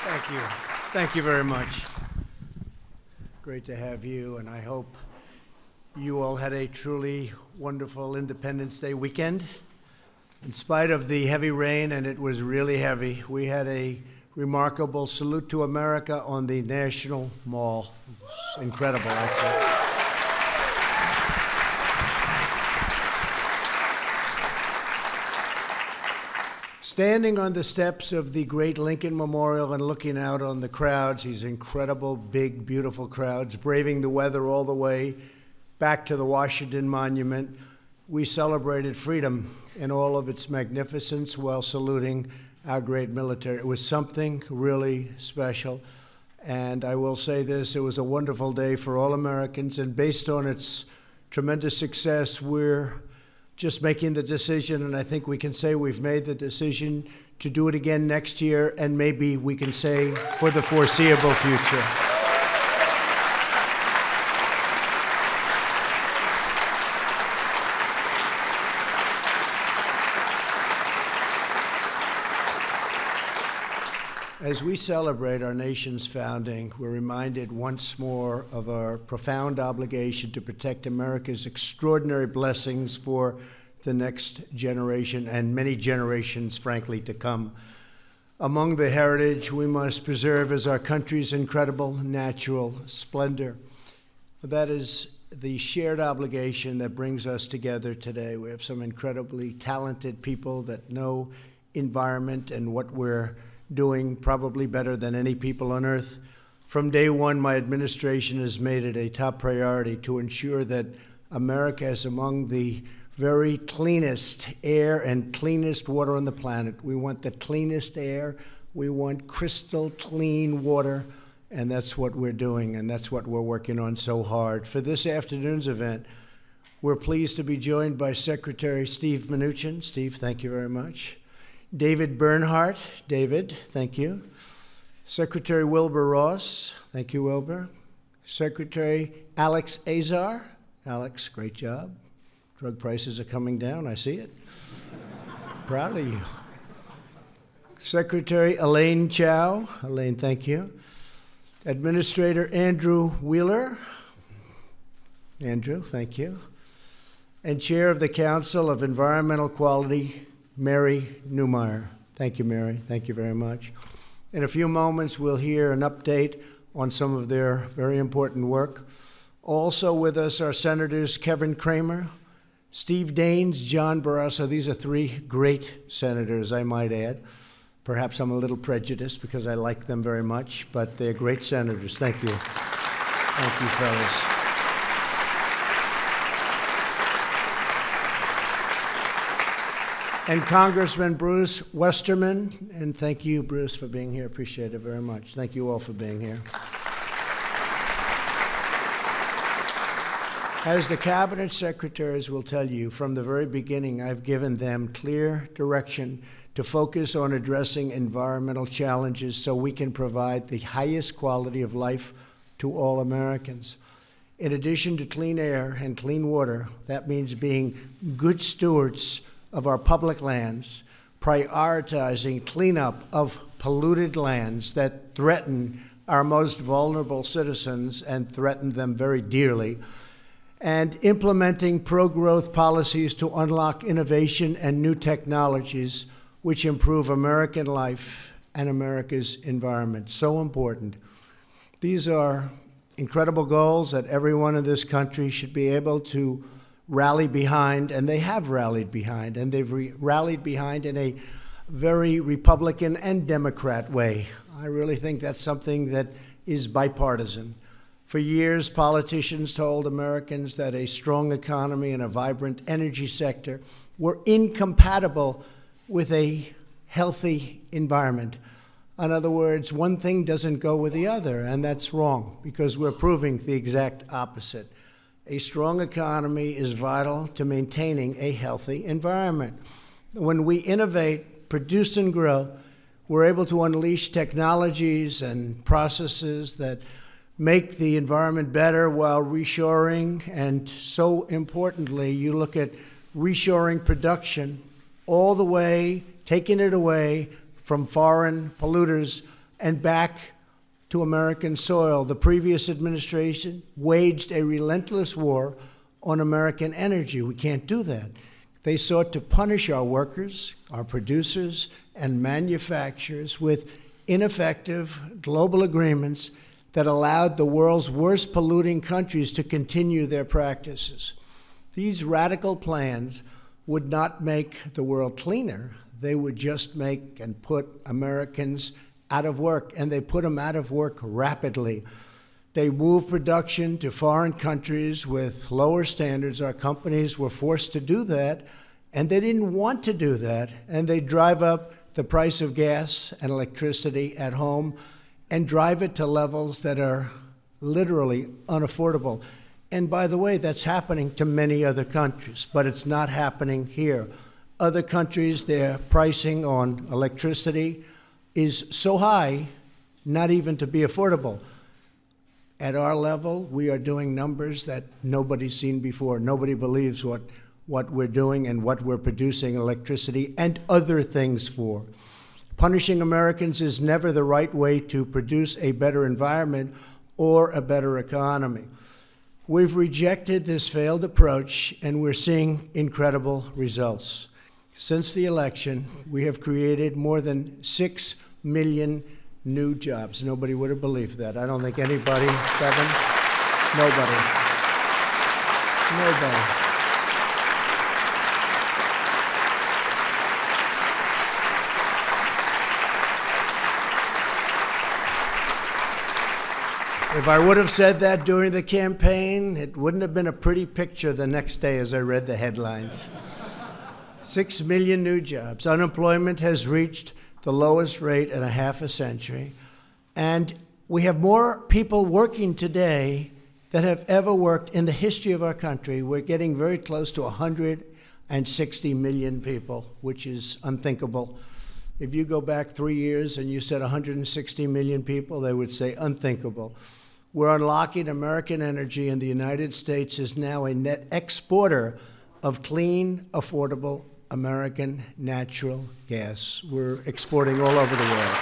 Thank you. Thank you very much. Great to have you, and I hope you all had a truly wonderful Independence Day weekend. In spite of the heavy rain, and it was really heavy, we had a remarkable salute to America on the National Mall. It was incredible, actually. Standing on the steps of the great Lincoln Memorial and looking out on the crowds, these incredible, big, beautiful crowds, braving the weather all the way back to the Washington Monument, we celebrated freedom in all of its magnificence while saluting our great military. It was something really special. And I will say this, it was a wonderful day for all Americans, and based on its tremendous success, we're just making the decision, and I think we can say we've made the decision to do it again next year, and maybe we can say for the foreseeable future. As we celebrate our nation's founding, we're reminded once more of our profound obligation to protect America's extraordinary blessings for the next generation and many generations, frankly, to come. Among the heritage we must preserve is our country's incredible natural splendor. That is the shared obligation that brings us together today. We have some incredibly talented people that know environment and what we're doing probably better than any people on earth. From day one, my administration has made it a top priority to ensure that America is among the very cleanest air and cleanest water on the planet. We want the cleanest air. We want crystal clean water, and that's what we're doing, and that's what we're working on so hard. For this afternoon's event, we're pleased to be joined by Secretary Steve Mnuchin. Steve, thank you very much. David Bernhardt. David, thank you. Secretary Wilbur Ross. Thank you, Wilbur. Secretary Alex Azar. Alex, great job. Drug prices are coming down. I see it. Proud of you. Secretary Elaine Chao. Elaine, thank you. Administrator Andrew Wheeler. Andrew, thank you. And Chair of the Council of Environmental Quality, Mary Newmeyer. Thank you, Mary. Thank you very much. In a few moments, we'll hear an update on some of their very important work. Also with us are Senators Kevin Cramer, Steve Daines, John Barrasso. These are three great senators, I might add. Perhaps I'm a little prejudiced because I like them very much, but they're great senators. Thank you. Thank you, fellas. And Congressman Bruce Westerman, and thank you, Bruce, for being here. Appreciate it very much. Thank you all for being here. As the cabinet secretaries will tell you, from the very beginning, I've given them clear direction to focus on addressing environmental challenges so we can provide the highest quality of life to all Americans. In addition to clean air and clean water, that means being good stewards of our public lands, prioritizing cleanup of polluted lands that threaten our most vulnerable citizens and threaten them very dearly, and implementing pro-growth policies to unlock innovation and new technologies which improve American life and America's environment. So important. These are incredible goals that everyone in this country should be able to rally behind, and they have rallied behind, and they've rallied behind in a very Republican and Democrat way. I really think that's something that is bipartisan. For years, politicians told Americans that a strong economy and a vibrant energy sector were incompatible with a healthy environment. In other words, one thing doesn't go with the other, and that's wrong, because we're proving the exact opposite. A strong economy is vital to maintaining a healthy environment. When we innovate, produce, and grow, we're able to unleash technologies and processes that make the environment better while reshoring, and so importantly, you look at reshoring production all the way, taking it away from foreign polluters and back to American soil. The previous administration waged a relentless war on American energy. We can't do that. They sought to punish our workers, our producers, and manufacturers with ineffective global agreements that allowed the world's worst polluting countries to continue their practices. These radical plans would not make the world cleaner. They would just make and put Americans out of work, and they put them out of work rapidly. They moved production to foreign countries with lower standards. Our companies were forced to do that, and they didn't want to do that, and they drive up the price of gas and electricity at home and drive it to levels that are literally unaffordable. And by the way, that's happening to many other countries, but it's not happening here. Other countries, their pricing on electricity is so high, not even to be affordable. At our level, we are doing numbers that nobody's seen before. Nobody believes what we're doing and what we're producing electricity and other things for. Punishing Americans is never the right way to produce a better environment or a better economy. We've rejected this failed approach, and we're seeing incredible results. Since the election, we have created more than 6 million new jobs. Nobody would have believed that. I don't think anybody, Kevin, nobody. If I would have said that during the campaign, it wouldn't have been a pretty picture the next day as I read the headlines. 6 million new jobs. Unemployment has reached the lowest rate in a half a century. And we have more people working today than have ever worked in the history of our country. We're getting very close to 160 million people, which is unthinkable. If you go back 3 years and you said 160 million people, they would say unthinkable. We're unlocking American energy, and the United States is now a net exporter of clean, affordable American natural gas. We're exporting all over the world.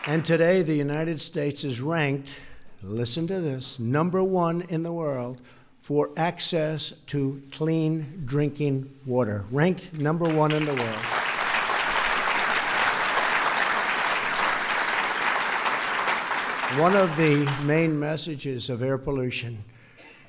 And today, the United States is ranked, listen to this, #1 in the world for access to clean drinking water. Ranked #1 in the world. One of the main messages of air pollution,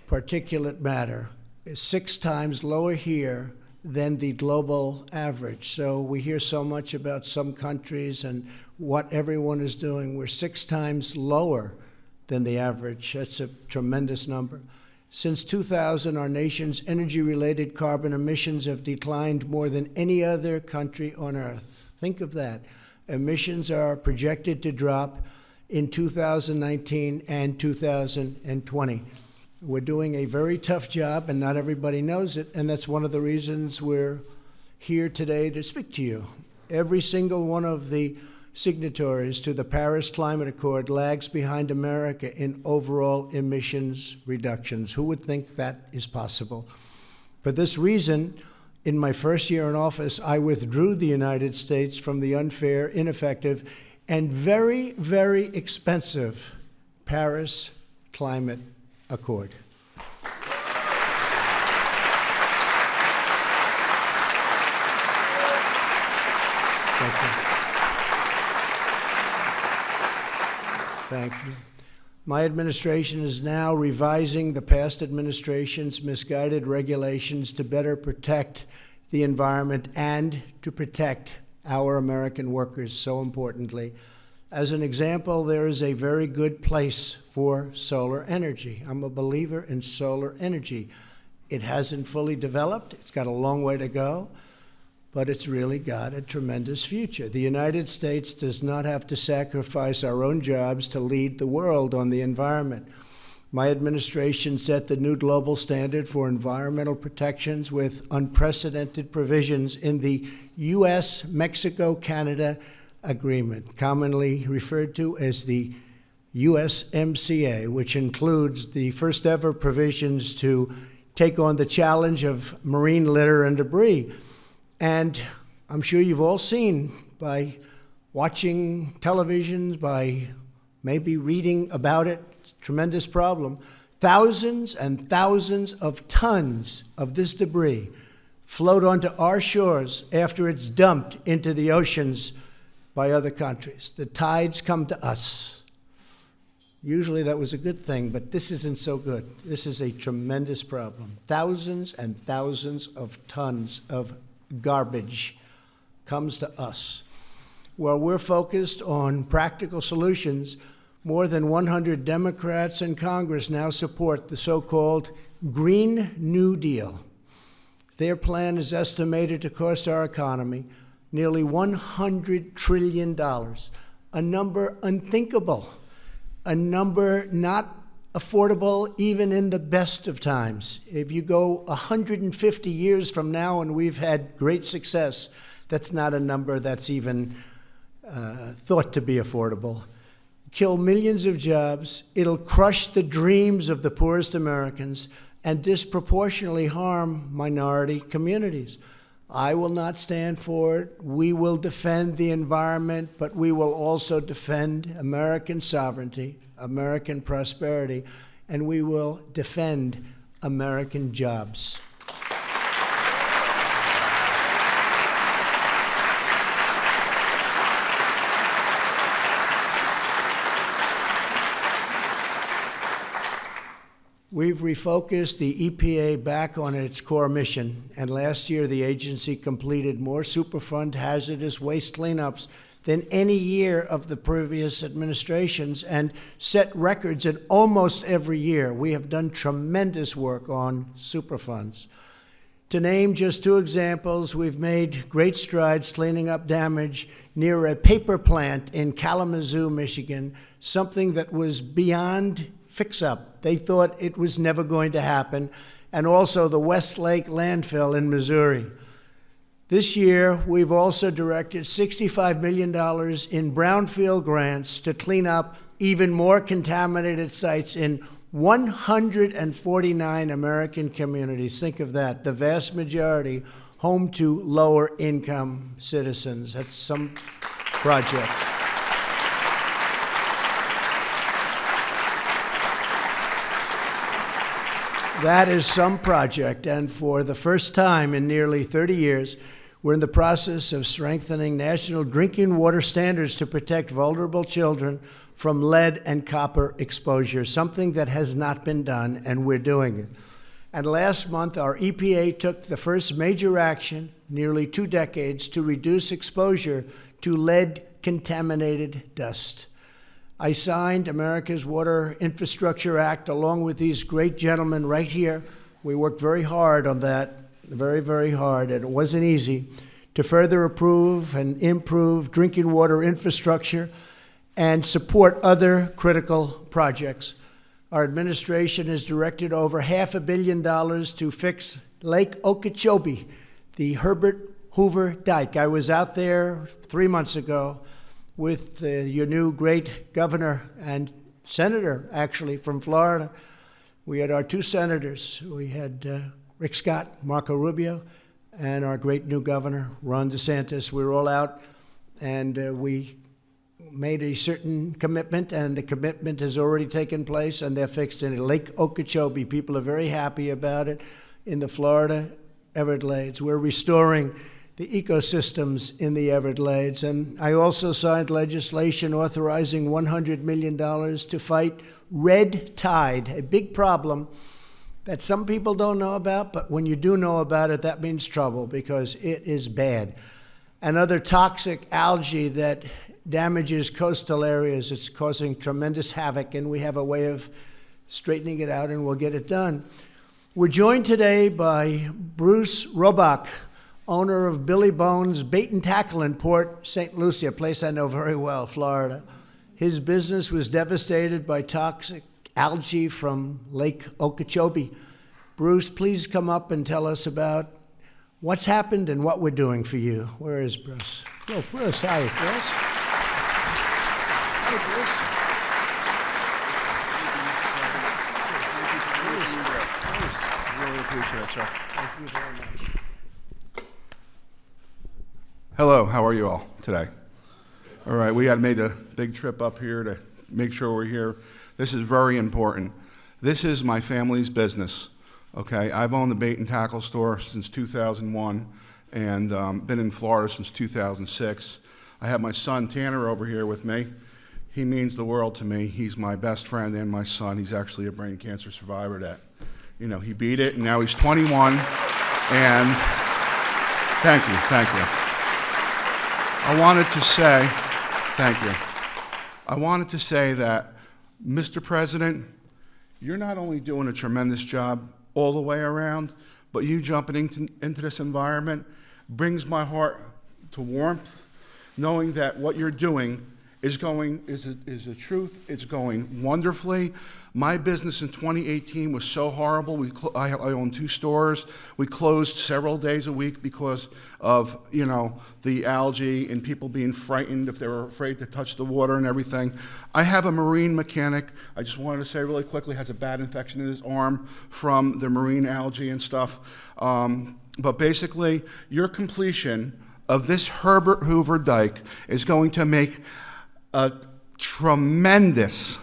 particulate matter, is 6 times lower here than the global average. So we hear so much about some countries and what everyone is doing. We're 6 times lower than the average. That's a tremendous number. Since 2000, our nation's energy-related carbon emissions have declined more than any other country on Earth. Think of that. Emissions are projected to drop in 2019 and 2020. We're doing a very tough job, and not everybody knows it, and that's one of the reasons we're here today to speak to you. Every single one of the signatories to the Paris Climate Accord lags behind America in overall emissions reductions. Who would think that is possible? For this reason, in my first year in office, I withdrew the United States from the unfair, ineffective, and very, very expensive Paris Climate Accord. Thank you. Thank you. My administration is now revising the past administration's misguided regulations to better protect the environment and to protect our American workers, so importantly. As an example, there is a very good place for solar energy. I'm a believer in solar energy. It hasn't fully developed. It's got a long way to go, but it's really got a tremendous future. The United States does not have to sacrifice our own jobs to lead the world on the environment. My administration set the new global standard for environmental protections with unprecedented provisions in the U.S.-Mexico-Canada Agreement, commonly referred to as the USMCA, which includes the first ever provisions to take on the challenge of marine litter and debris. And I'm sure you've all seen by watching televisions, by maybe reading about it, tremendous problem. Thousands and thousands of tons of this debris float onto our shores after it's dumped into the oceans by other countries. The tides come to us. Usually that was a good thing, but this isn't so good. This is a tremendous problem. Thousands and thousands of tons of garbage comes to us. Well, we're focused on practical solutions. More than 100 Democrats in Congress now support the so-called Green New Deal. Their plan is estimated to cost our economy nearly $100 trillion, a number unthinkable, a number not affordable even in the best of times. If you go 150 years from now and we've had great success, that's not a number that's even thought to be affordable. Kill millions of jobs, it'll crush the dreams of the poorest Americans, and disproportionately harm minority communities. I will not stand for it. We will defend the environment, but we will also defend American sovereignty, American prosperity, and we will defend American jobs. We've refocused the EPA back on its core mission, and last year the agency completed more Superfund hazardous waste cleanups than any year of the previous administrations and set records in almost every year. We have done tremendous work on Superfunds. To name just two examples, we've made great strides cleaning up damage near a paper plant in Kalamazoo, Michigan, something that was beyond fix-up. They thought it was never going to happen, and also the Westlake landfill in Missouri. This year, we've also directed $65 million in brownfield grants to clean up even more contaminated sites in 149 American communities. Think of that, the vast majority home to lower-income citizens. That's some project. That is some project, and for the first time in nearly 30 years, we're in the process of strengthening national drinking water standards to protect vulnerable children from lead and copper exposure, something that has not been done, and we're doing it. And last month, our EPA took the first major action, nearly 2 decades, to reduce exposure to lead-contaminated dust. I signed America's Water Infrastructure Act along with these great gentlemen right here. We worked very hard on that, very, very hard, and it wasn't easy, to further approve and improve drinking water infrastructure and support other critical projects. Our administration has directed over $500 million to fix Lake Okeechobee, the Herbert Hoover Dike. I was out there 3 months ago with your new great governor and senator, actually, from Florida. We had our 2 senators. We had Rick Scott, Marco Rubio, and our great new governor, Ron DeSantis. We were all out, and we made a certain commitment, and the commitment has already taken place, and they're fixed in Lake Okeechobee. People are very happy about it in the Florida Everglades. We're restoring the ecosystems in the Everglades. And I also signed legislation authorizing $100 million to fight red tide, a big problem that some people don't know about, but when you do know about it, that means trouble because it is bad. And other toxic algae that damages coastal areas, it's causing tremendous havoc, and we have a way of straightening it out, and we'll get it done. We're joined today by Bruce Robach, owner of Billy Bones Bait and Tackle in Port St. Lucie, a place I know very well, Florida. His business was devastated by toxic algae from Lake Okeechobee. Bruce, please come up and tell us about what's happened and what we're doing for you. Where is Bruce? Oh, Bruce, hi, Bruce. Hi, Bruce. really appreciate it, sir. Thank you very much. Hello, how are you all today? All right, we had made a big trip up here to make sure we're here. This is very important. This is my family's business, okay? I've owned the bait and tackle store since 2001 and been in Florida since 2006. I have my son Tanner over here with me. He means the world to me. He's my best friend and my son. He's actually a brain cancer survivor that, you know, he beat it, and now he's 21, and thank you. I wanted to say, thank you. I wanted to say that, Mr. President, you're not only doing a tremendous job all the way around, but you jumping into this environment brings my heart to warmth, knowing that what you're doing is the truth. It's going wonderfully. My business in 2018 was so horrible. I own 2 stores. We closed several days a week because of, you know, the algae and people being frightened if they were afraid to touch the water and everything. I have a marine mechanic. I just wanted to say really quickly, has a bad infection in his arm from the marine algae and stuff. But basically, your completion of this Herbert Hoover dike is going to make a tremendous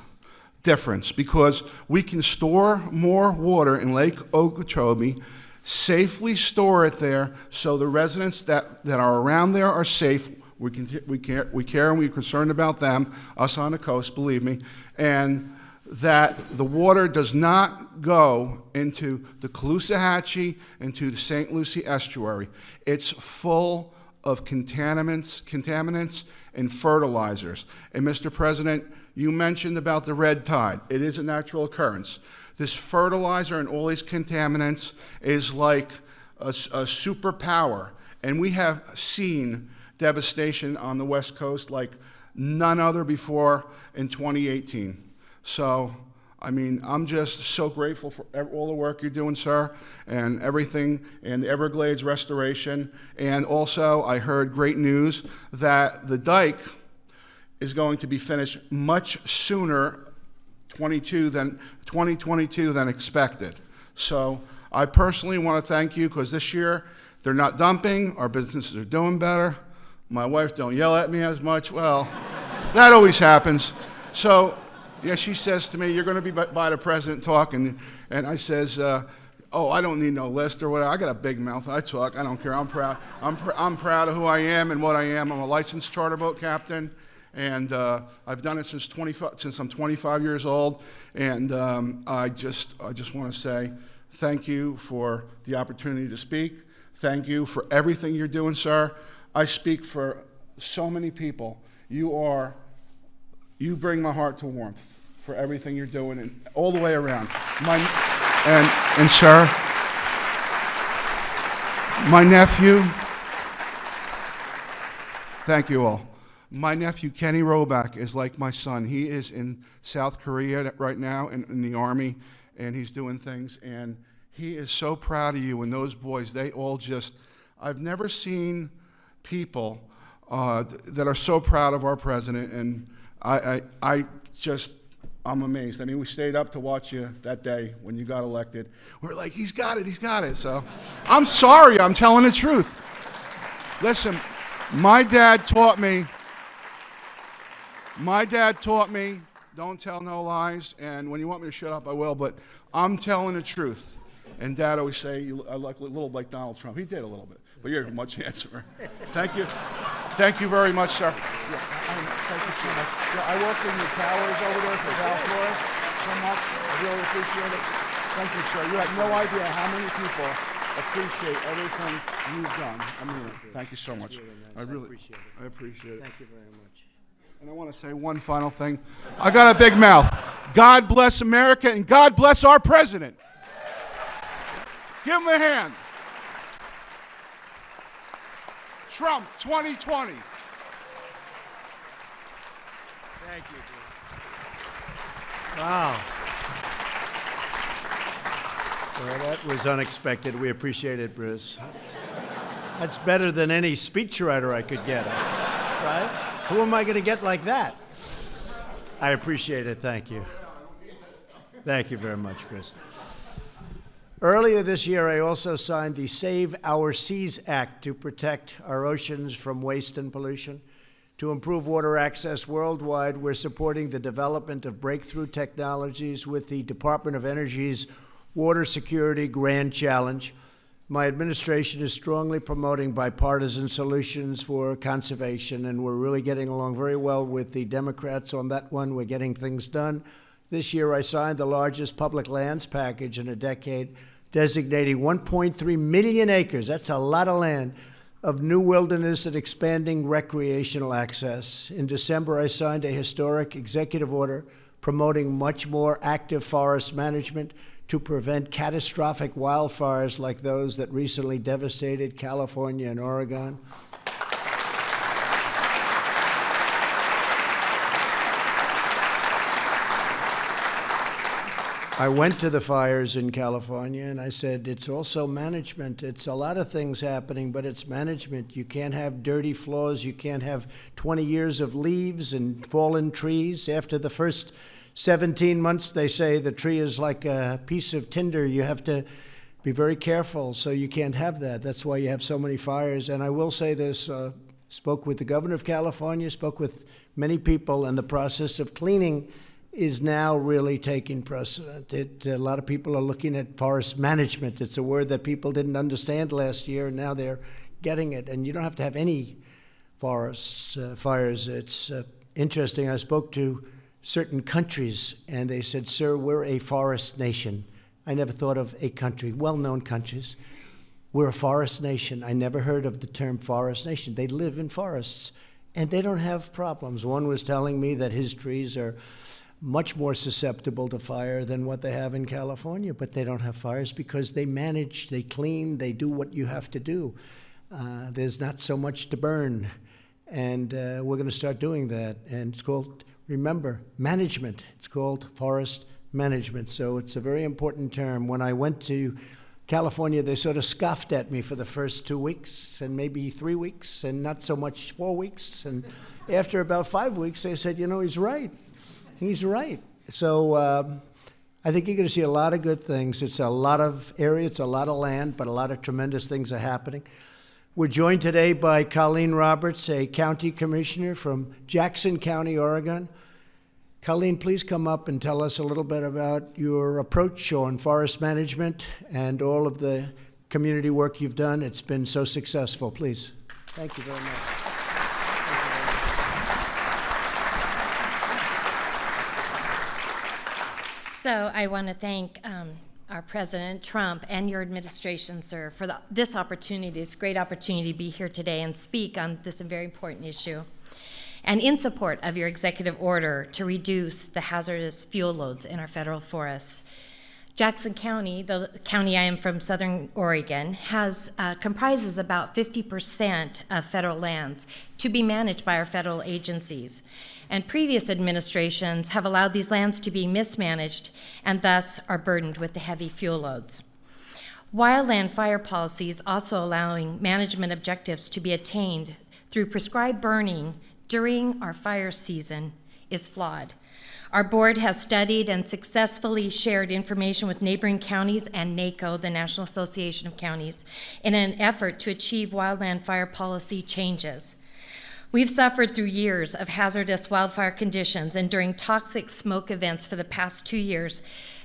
difference because we can store more water in Lake Okeechobee, safely store it there so the residents that are around there are safe. We care and we're concerned about them, us on the coast, believe me, and that the water does not go into the Caloosahatchee, into the St. Lucie estuary. It's full of contaminants and fertilizers. And Mr. President, you mentioned about the red tide. It is a natural occurrence. This fertilizer and all these contaminants is like a superpower. And we have seen devastation on the West Coast like none other before in 2018. So, I mean, I'm just so grateful for all the work you're doing, sir, and everything, and the Everglades restoration. And also, I heard great news that the dike is going to be finished much sooner, 2022 than expected. So, I personally want to thank you because this year they're not dumping, our businesses are doing better. My wife don't yell at me as much. Well, that always happens. So. Yeah, she says to me, "You're going to be by the president talking," and I says, "Oh, I don't need no list or whatever. I got a big mouth. I talk. I don't care. I'm proud. I'm proud of who I am and what I am. I'm a licensed charter boat captain, and I've done it since I'm 25 years old. And I just want to say thank you for the opportunity to speak. Thank you for everything you're doing, sir. I speak for so many people. You bring my heart to warmth for everything you're doing and all the way around. And sir, my nephew, thank you all. My nephew, Kenny Roback, is like my son. He is in South Korea right now in the Army, and he's doing things, and he is so proud of you and those boys. They all just, I've never seen people that are so proud of our president, and I'm amazed. I mean, we stayed up to watch you that day when you got elected. We're like, he's got it. So I'm sorry, I'm telling the truth. Listen, my dad taught me, don't tell no lies, and when you want me to shut up, I will, but I'm telling the truth. And Dad always say, I look a little like Donald Trump. He did a little bit, but you're much handsomer. Thank you. Thank you very much, sir. Yeah, thank you so much. Yeah, I work in the towers over there for Val Flores so much. I really appreciate it. Thank you, sir. You have no idea how many people appreciate everything you've done. I mean, thank you so much. Really nice. I appreciate it. I appreciate it. Thank you very much. And I want to say one final thing. I got a big mouth. God bless America and God bless our president. Give him a hand. Trump 2020. Thank you, Bruce. Wow. Well, that was unexpected. We appreciate it, Bruce. That's better than any speechwriter I could get, right? Who am I going to get like that? I appreciate it. Thank you. Thank you very much, Bruce. Earlier this year, I also signed the Save Our Seas Act to protect our oceans from waste and pollution. To improve water access worldwide, we're supporting the development of breakthrough technologies with the Department of Energy's Water Security Grand Challenge. My administration is strongly promoting bipartisan solutions for conservation, and we're really getting along very well with the Democrats on that one. We're getting things done. This year, I signed the largest public lands package in a decade, designating 1.3 million acres, that's a lot of land, of new wilderness and expanding recreational access. In December, I signed a historic executive order promoting much more active forest management to prevent catastrophic wildfires like those that recently devastated California and Oregon. I went to the fires in California and I said, it's also management. It's a lot of things happening, but it's management. You can't have dirty floors. You can't have 20 years of leaves and fallen trees. After the first 17 months, they say the tree is like a piece of tinder. You have to be very careful, so you can't have that. That's why you have so many fires. And I will say this, spoke with the governor of California, spoke with many people, and the process of cleaning is now really taking precedent. A lot of people are looking at forest management. It's a word that people didn't understand last year, and now they're getting it. And you don't have to have any forest fires. It's interesting. I spoke to certain countries, and they said, sir, we're a forest nation. I never thought of a country, well-known countries. We're a forest nation. I never heard of the term forest nation. They live in forests, and they don't have problems. One was telling me that his trees are much more susceptible to fire than what they have in California, but they don't have fires because they manage, they clean, they do what you have to do. There's not so much to burn, and we're going to start doing that. And it's called, remember, management. It's called forest management, so it's a very important term. When I went to California, they sort of scoffed at me for the first 2 weeks and maybe 3 weeks and not so much 4 weeks. And after about 5 weeks, they said, you know, he's right. He's right. So I think you're going to see a lot of good things. It's a lot of area, it's a lot of land, but a lot of tremendous things are happening. We're joined today by Colleen Roberts, a county commissioner from Jackson County, Oregon. Colleen, please come up and tell us a little bit about your approach on forest management and all of the community work you've done. It's been so successful. Please. Thank you very much. So I want to thank our President Trump and your administration, sir, for this opportunity, this great opportunity to be here today and speak on this very important issue. And in support of your executive order to reduce the hazardous fuel loads in our federal forests. Jackson County, the county I am from, Southern Oregon, comprises about 50% of federal lands to be managed by our federal agencies. And previous administrations have allowed these lands to be mismanaged and thus are burdened with the heavy fuel loads. Wildland fire policies also allowing management objectives to be attained through prescribed burning during our fire season is flawed. Our board has studied and successfully shared information with neighboring counties and NACO, the National Association of Counties, in an effort to achieve wildland fire policy changes. We've suffered through years of hazardous wildfire conditions and during toxic smoke events for the past 2 years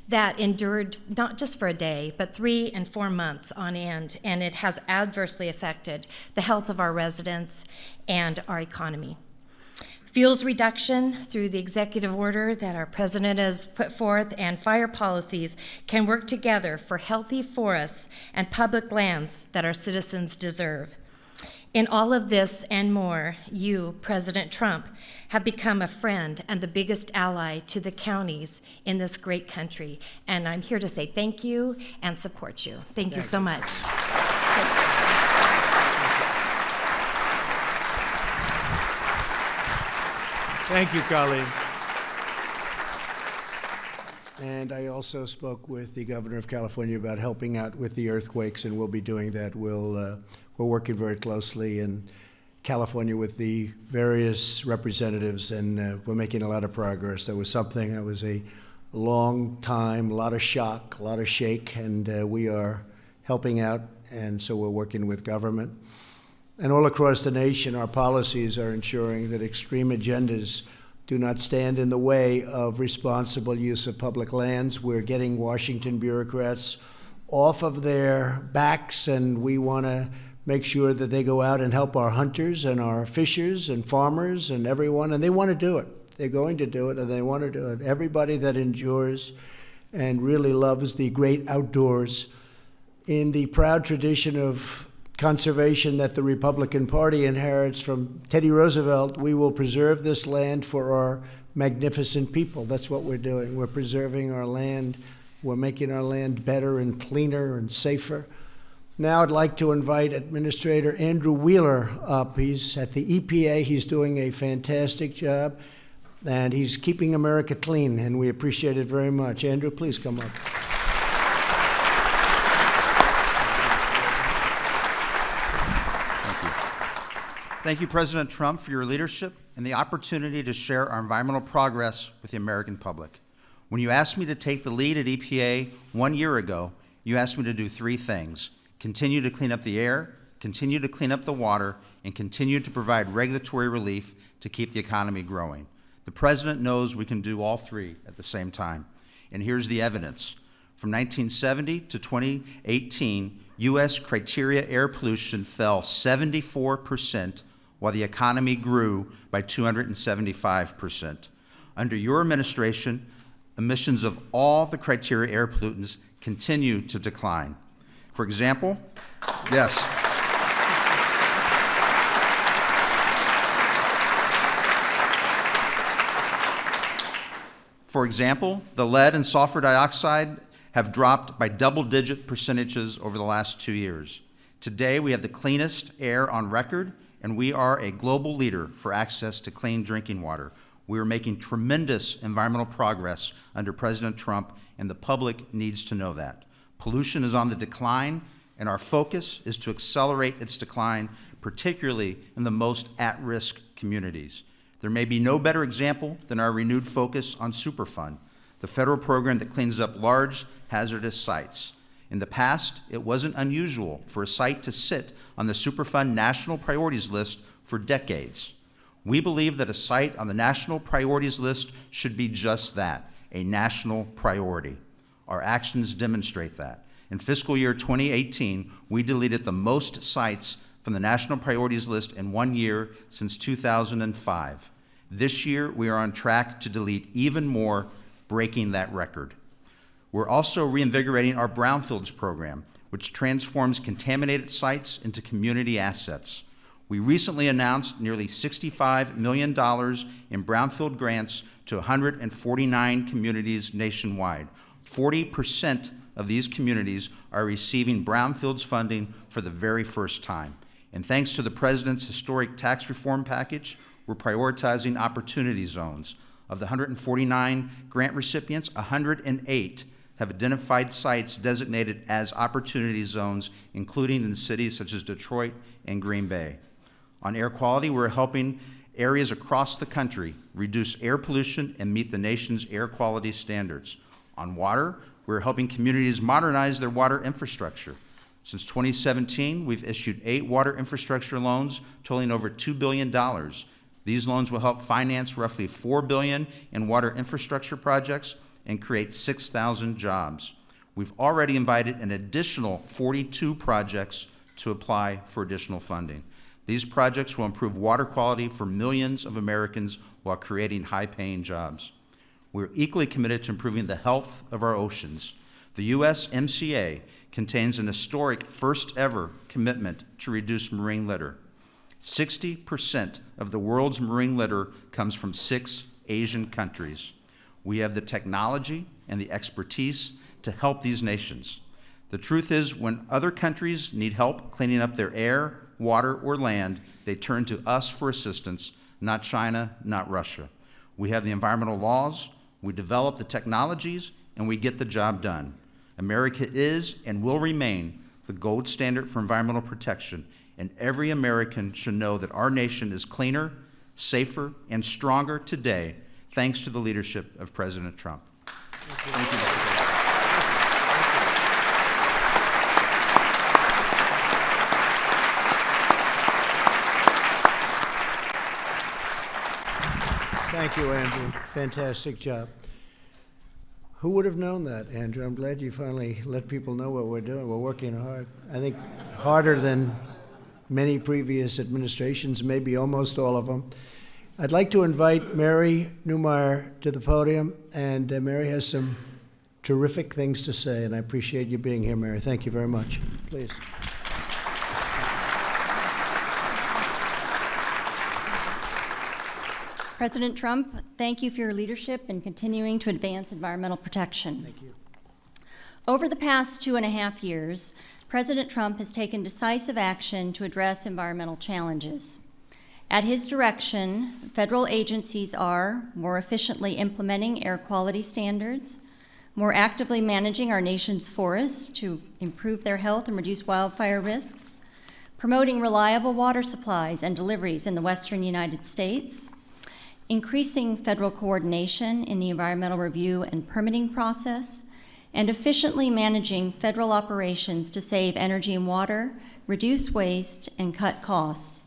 that endured not just for a day, but 3 and 4 months on end, and it has adversely affected the health of our residents and our economy. Fuels reduction through the executive order that our president has put forth and fire policies can work together for healthy forests and public lands that our citizens deserve. In all of this and more, you, President Trump, have become a friend and the biggest ally to the counties in this great country. And I'm here to say thank you and support you. Thank you so much. Thank you, Colleen. And I also spoke with the governor of California about helping out with the earthquakes, and we'll be doing that. We're working very closely in California with the various representatives, and we're making a lot of progress. That was something I was a long time, a lot of shock, a lot of shake, and we are helping out, and so we're working with government. And all across the nation, our policies are ensuring that extreme agendas do not stand in the way of responsible use of public lands. We're getting Washington bureaucrats off of their backs, and we want to make sure that they go out and help our hunters and our fishers and farmers and everyone, and they want to do it. They're going to do it, and they want to do it. Everybody that endures and really loves the great outdoors, in the proud tradition of conservation that the Republican Party inherits from Teddy Roosevelt, we will preserve this land for our magnificent people. That's what we're doing. We're preserving our land. We're making our land better and cleaner and safer. Now I'd like to invite Administrator Andrew Wheeler up. He's at the EPA. He's doing a fantastic job, and he's keeping America clean, and we appreciate it very much. Andrew, please come up. Thank you, President Trump, for your leadership and the opportunity to share our environmental progress with the American public. When you asked me to take the lead at EPA 1 year ago, you asked me to do 3 things: continue to clean up the air, continue to clean up the water, and continue to provide regulatory relief to keep the economy growing. The President knows we can do all 3 at the same time. And here's the evidence. From 1970 to 2018, U.S. criteria air pollution fell 74%, while the economy grew by 275%. Under your administration, emissions of all the criteria air pollutants continue to decline. For example, yes. For example, the lead and sulfur dioxide have dropped by double-digit percentages over the last 2 years. Today, we have the cleanest air on record, and we are a global leader for access to clean drinking water. We are making tremendous environmental progress under President Trump, and the public needs to know that. Pollution is on the decline, and our focus is to accelerate its decline, particularly in the most at-risk communities. There may be no better example than our renewed focus on Superfund, the federal program that cleans up large, hazardous sites. In the past, it wasn't unusual for a site to sit on the Superfund National Priorities List for decades. We believe that a site on the National Priorities List should be just that, a national priority. Our actions demonstrate that. In fiscal year 2018, we deleted the most sites from the National Priorities List in 1 year since 2005. This year, we are on track to delete even more, breaking that record. We're also reinvigorating our brownfields program, which transforms contaminated sites into community assets. We recently announced nearly $65 million in brownfield grants to 149 communities nationwide. 40% of these communities are receiving brownfields funding for the very first time. And thanks to the President's historic tax reform package, we're prioritizing opportunity zones. Of the 149 grant recipients, 108 have identified sites designated as opportunity zones, including in cities such as Detroit and Green Bay. On air quality, we're helping areas across the country reduce air pollution and meet the nation's air quality standards. On water, we're helping communities modernize their water infrastructure. Since 2017, we've issued 8 water infrastructure loans totaling over $2 billion. These loans will help finance roughly $4 billion in water infrastructure projects and create 6,000 jobs. We've already invited an additional 42 projects to apply for additional funding. These projects will improve water quality for millions of Americans while creating high-paying jobs. We're equally committed to improving the health of our oceans. The USMCA contains an historic first-ever commitment to reduce marine litter. 60% of the world's marine litter comes from 6 Asian countries. We have the technology and the expertise to help these nations. The truth is, when other countries need help cleaning up their air, water, or land, they turn to us for assistance, not China, not Russia. We have the environmental laws, we develop the technologies, and we get the job done. America is and will remain the gold standard for environmental protection, and every American should know that our nation is cleaner, safer, and stronger today, thanks to the leadership of President Trump. Thank you, Mr. President. Thank you, Andrew. Fantastic job. Who would have known that, Andrew? I'm glad you finally let people know what we're doing. We're working hard. I think harder than many previous administrations, maybe almost all of them. I'd like to invite Mary Newmeyer to the podium, and Mary has some terrific things to say, and I appreciate you being here, Mary. Thank you very much. Please. President Trump, thank you for your leadership in continuing to advance environmental protection. Thank you. Over the past 2.5 years, President Trump has taken decisive action to address environmental challenges. At his direction, federal agencies are more efficiently implementing air quality standards, more actively managing our nation's forests to improve their health and reduce wildfire risks, promoting reliable water supplies and deliveries in the western United States, increasing federal coordination in the environmental review and permitting process, and efficiently managing federal operations to save energy and water, reduce waste, and cut costs.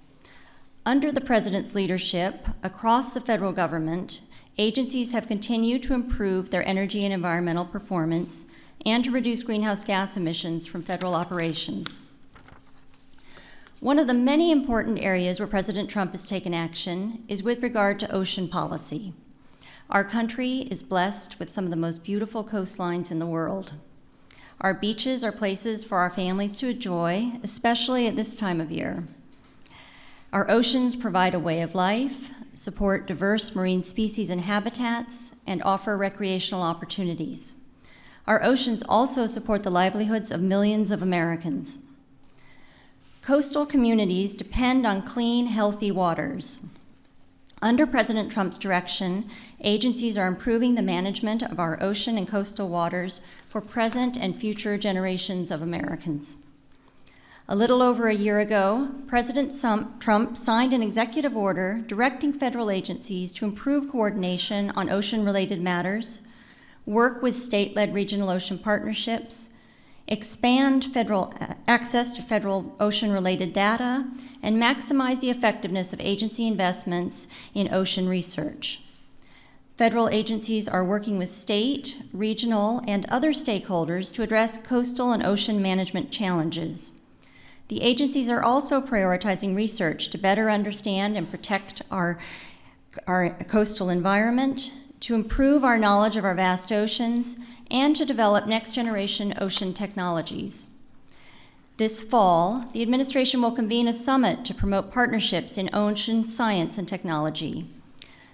Under the President's leadership, across the federal government, agencies have continued to improve their energy and environmental performance and to reduce greenhouse gas emissions from federal operations. One of the many important areas where President Trump has taken action is with regard to ocean policy. Our country is blessed with some of the most beautiful coastlines in the world. Our beaches are places for our families to enjoy, especially at this time of year. Our oceans provide a way of life, support diverse marine species and habitats, and offer recreational opportunities. Our oceans also support the livelihoods of millions of Americans. Coastal communities depend on clean, healthy waters. Under President Trump's direction, agencies are improving the management of our ocean and coastal waters for present and future generations of Americans. A little over a year ago, President Trump signed an executive order directing federal agencies to improve coordination on ocean-related matters, work with state-led regional ocean partnerships, expand federal access to federal ocean-related data, and maximize the effectiveness of agency investments in ocean research. Federal agencies are working with state, regional, and other stakeholders to address coastal and ocean management challenges. The agencies are also prioritizing research to better understand and protect our coastal environment, to improve our knowledge of our vast oceans, and to develop next-generation ocean technologies. This fall, the administration will convene a summit to promote partnerships in ocean science and technology.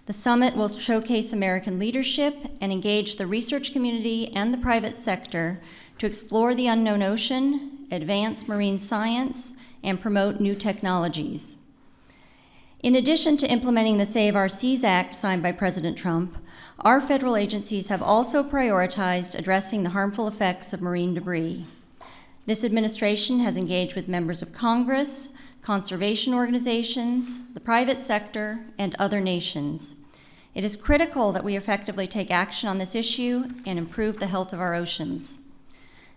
The summit will showcase American leadership and engage the research community and the private sector to explore the unknown ocean, advance marine science, and promote new technologies. In addition to implementing the Save Our Seas Act signed by President Trump, our federal agencies have also prioritized addressing the harmful effects of marine debris. This administration has engaged with members of Congress, conservation organizations, the private sector, and other nations. It is critical that we effectively take action on this issue and improve the health of our oceans.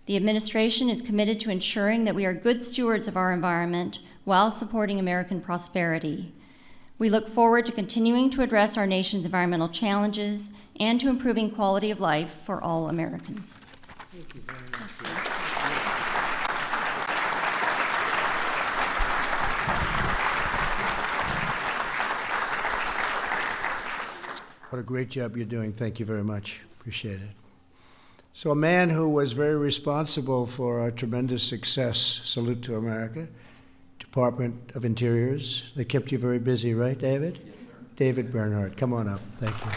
The administration is committed to ensuring that we are good stewards of our environment while supporting American prosperity. We look forward to continuing to address our nation's environmental challenges and to improving quality of life for all Americans. Thank you very much. What a great job you're doing. Thank you very much. Appreciate it. So a man who was very responsible for our tremendous success, salute to America, Department of Interiors. They kept you very busy, right, David? Yes, sir. David Bernhardt, come on up. Thank you.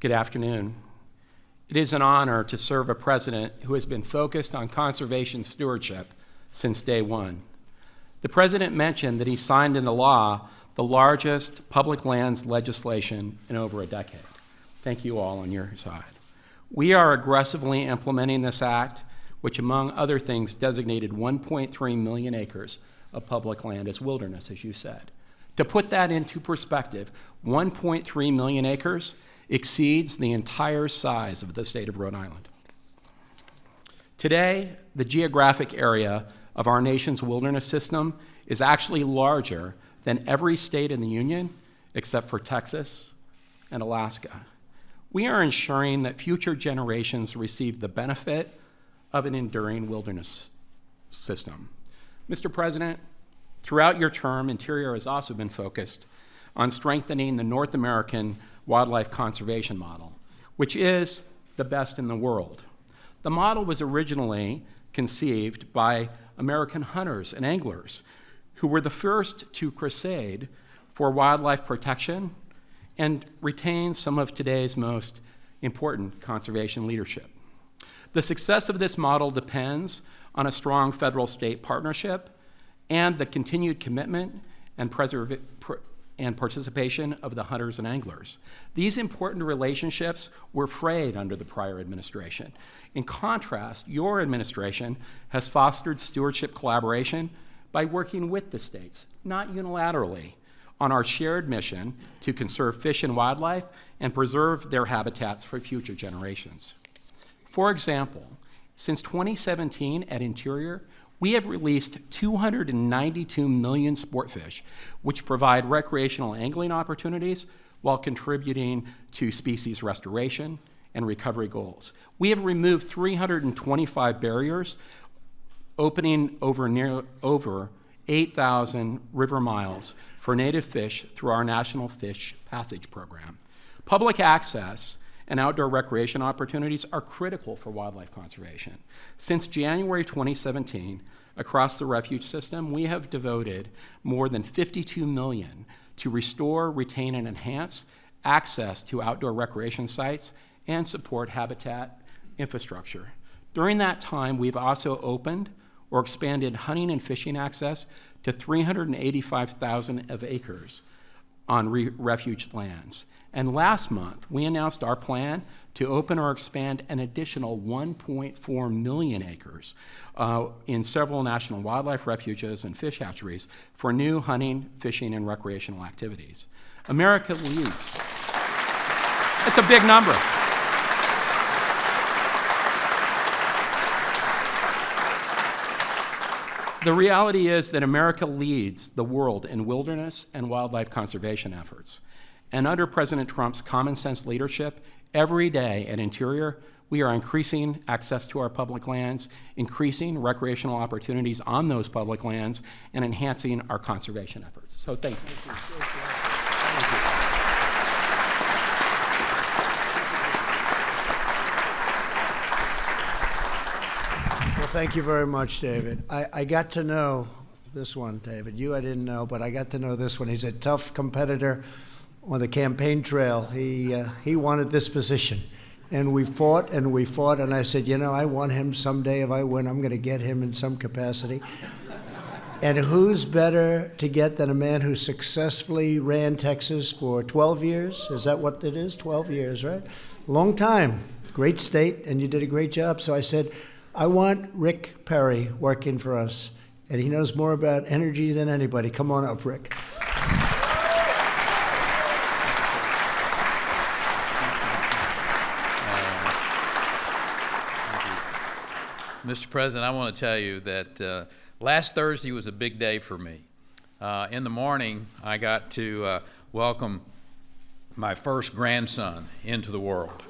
Good afternoon. It is an honor to serve a president who has been focused on conservation stewardship since day one. The president mentioned that he signed into law the largest public lands legislation in over a decade. Thank you all on your side. We are aggressively implementing this act, which among other things designated 1.3 million acres of public land as wilderness, as you said. To put that into perspective, 1.3 million acres exceeds the entire size of the state of Rhode Island. Today, the geographic area of our nation's wilderness system is actually larger than every state in the Union except for Texas and Alaska. We are ensuring that future generations receive the benefit of an enduring wilderness system. Mr. President, throughout your term, Interior has also been focused on strengthening the North American wildlife conservation model, which is the best in the world. The model was originally conceived by American hunters and anglers who were the first to crusade for wildlife protection and retain some of today's most important conservation leadership. The success of this model depends on a strong federal-state partnership and the continued commitment and participation of the hunters and anglers. These important relationships were frayed under the prior administration. In contrast, your administration has fostered stewardship collaboration by working with the states, not unilaterally, on our shared mission to conserve fish and wildlife and preserve their habitats for future generations. For example, since 2017 at Interior, we have released 292 million sport fish, which provide recreational angling opportunities while contributing to species restoration and recovery goals. We have removed 325 barriers, opening over 8,000 river miles for native fish through our National Fish Passage Program. Public access and outdoor recreation opportunities are critical for wildlife conservation. Since January 2017, across the refuge system, we have devoted more than $52 million to restore, retain, and enhance access to outdoor recreation sites and support habitat infrastructure. During that time, we've also opened or expanded hunting and fishing access to 385,000 of acres on refuge lands. And last month, we announced our plan to open or expand an additional 1.4 million acres in several national wildlife refuges and fish hatcheries for new hunting, fishing, and recreational activities. America leads. It's a big number. The reality is that America leads the world in wilderness and wildlife conservation efforts. And under President Trump's common sense leadership, every day at Interior, we are increasing access to our public lands, increasing recreational opportunities on those public lands, and enhancing our conservation efforts. So thank you. Thank you. Well, thank you very much, David. I got to know this one, David. You I didn't know, but I got to know this one. He's a tough competitor on the campaign trail. He wanted this position. And we fought, and I said, you know, I want him someday. If I win, I'm going to get him in some capacity. And who's better to get than a man who successfully ran Texas for 12 years? Is that what it is? 12 years, right? Long time. Great state, and you did a great job. So I said, I want Rick Perry working for us. And he knows more about energy than anybody. Come on up, Rick. Mr. President, I want to tell you that last Thursday was a big day for me. In the morning, I got to welcome my first grandson into the world.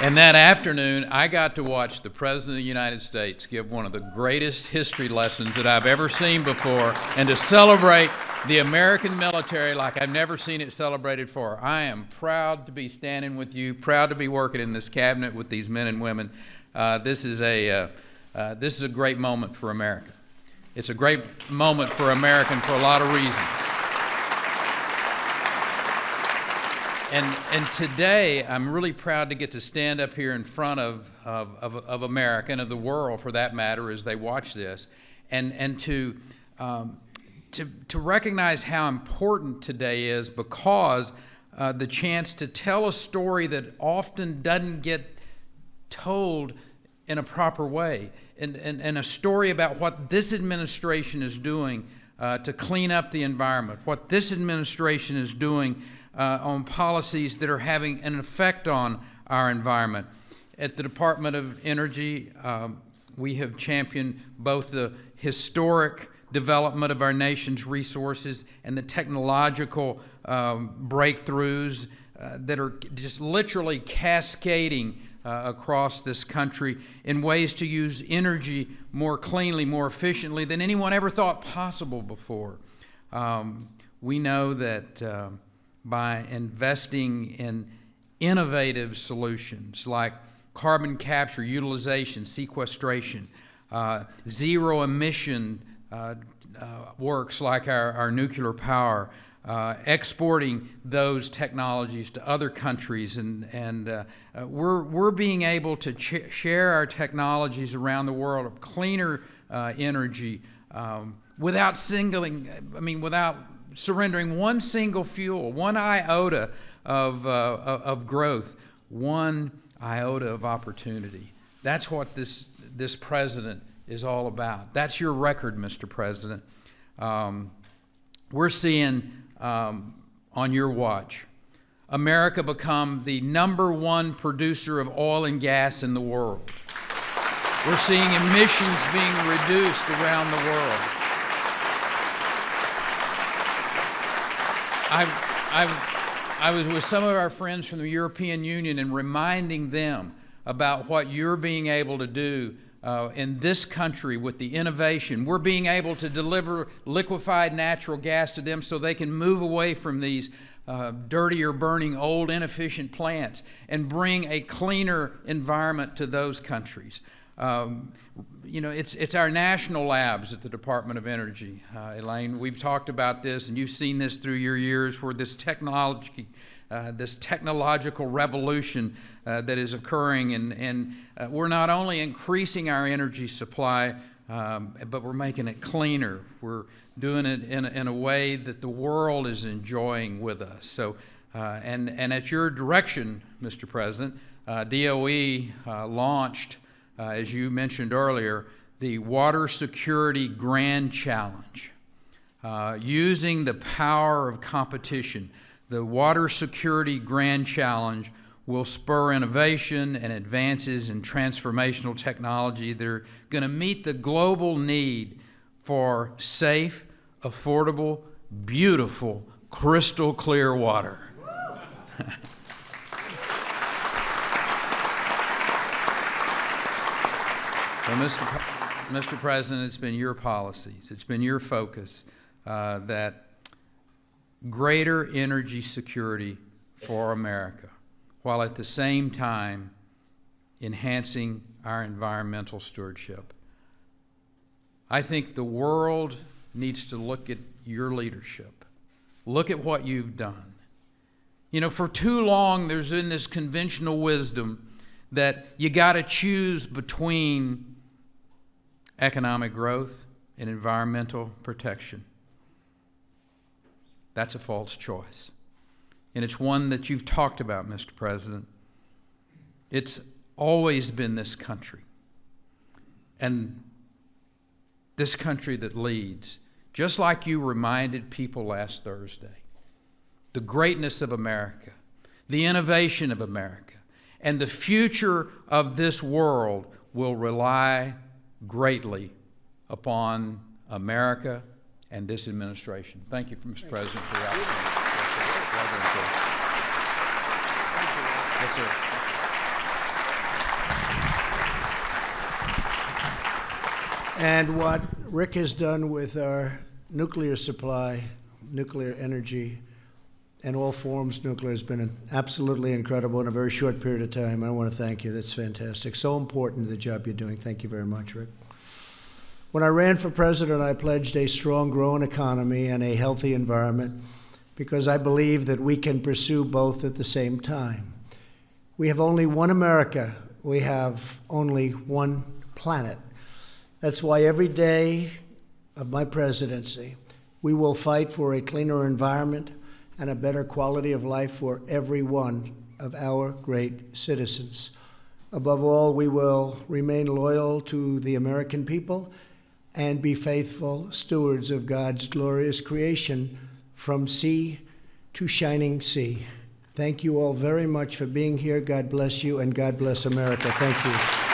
And that afternoon, I got to watch the President of the United States give one of the greatest history lessons that I've ever seen before, and to celebrate the American military like I've never seen it celebrated before. I am proud to be standing with you, proud to be working in this cabinet with these men and women. This is a great moment for America. It's a great moment for America for a lot of reasons. And today, I'm really proud to get to stand up here in front of America and of the world, for that matter, as they watch this, and to recognize how important today is, because the chance to tell a story that often doesn't get told in a proper way, and a story about what this administration is doing to clean up the environment, what this administration is doing on policies that are having an effect on our environment. At the Department of Energy, we have championed both the historic development of our nation's resources and the technological breakthroughs that are just literally cascading across this country in ways to use energy more cleanly, more efficiently than anyone ever thought possible before. We know that by investing in innovative solutions like carbon capture, utilization, sequestration, zero emission works like our nuclear power, exporting those technologies to other countries, and we're being able to share our technologies around the world of cleaner energy without surrendering one single fuel, one iota of growth, one iota of opportunity. That's what this president is all about. That's your record, Mr. President. We're seeing on your watch America become the #1 producer of oil and gas in the world. We're seeing emissions being reduced around the world. I was with some of our friends from the European Union and reminding them about what you're being able to do in this country with the innovation. We're being able to deliver liquefied natural gas to them so they can move away from these dirtier burning old inefficient plants and bring a cleaner environment to those countries. It's our national labs at the Department of Energy. Elaine, we've talked about this, and you've seen this through your years, where this technological revolution that is occurring, and we're not only increasing our energy supply, but we're making it cleaner. We're doing it in a way that the world is enjoying with us. So, and at your direction, Mr. President, DOE launched, as you mentioned earlier, the Water Security Grand Challenge. Using the power of competition, the Water Security Grand Challenge will spur innovation and advances in transformational technology that are going to meet the global need for safe, affordable, beautiful, crystal clear water. So, Mr. President, it's been your policies, it's been your focus that greater energy security for America, while at the same time enhancing our environmental stewardship. I think the world needs to look at your leadership. Look at what you've done. You know, for too long there's been this conventional wisdom that you got to choose between economic growth and environmental protection. That's a false choice. And it's one that you've talked about, Mr. President. It's always been this country. And this country that leads, just like you reminded people last Thursday, the greatness of America, the innovation of America, and the future of this world will rely greatly upon America and this administration. Thank you, Mr. President, for the opportunity. Yes, sir. And what Rick has done with our nuclear supply, nuclear energy, and all forms of nuclear has been absolutely incredible in a very short period of time. I want to thank you. That's fantastic. So important, the job you're doing. Thank you very much, Rick. When I ran for president, I pledged a strong, growing economy and a healthy environment because I believe that we can pursue both at the same time. We have only one America. We have only one planet. That's why every day of my presidency, we will fight for a cleaner environment and a better quality of life for every one of our great citizens. Above all, we will remain loyal to the American people and be faithful stewards of God's glorious creation from sea to shining sea. Thank you all very much for being here. God bless you, and God bless America. Thank you.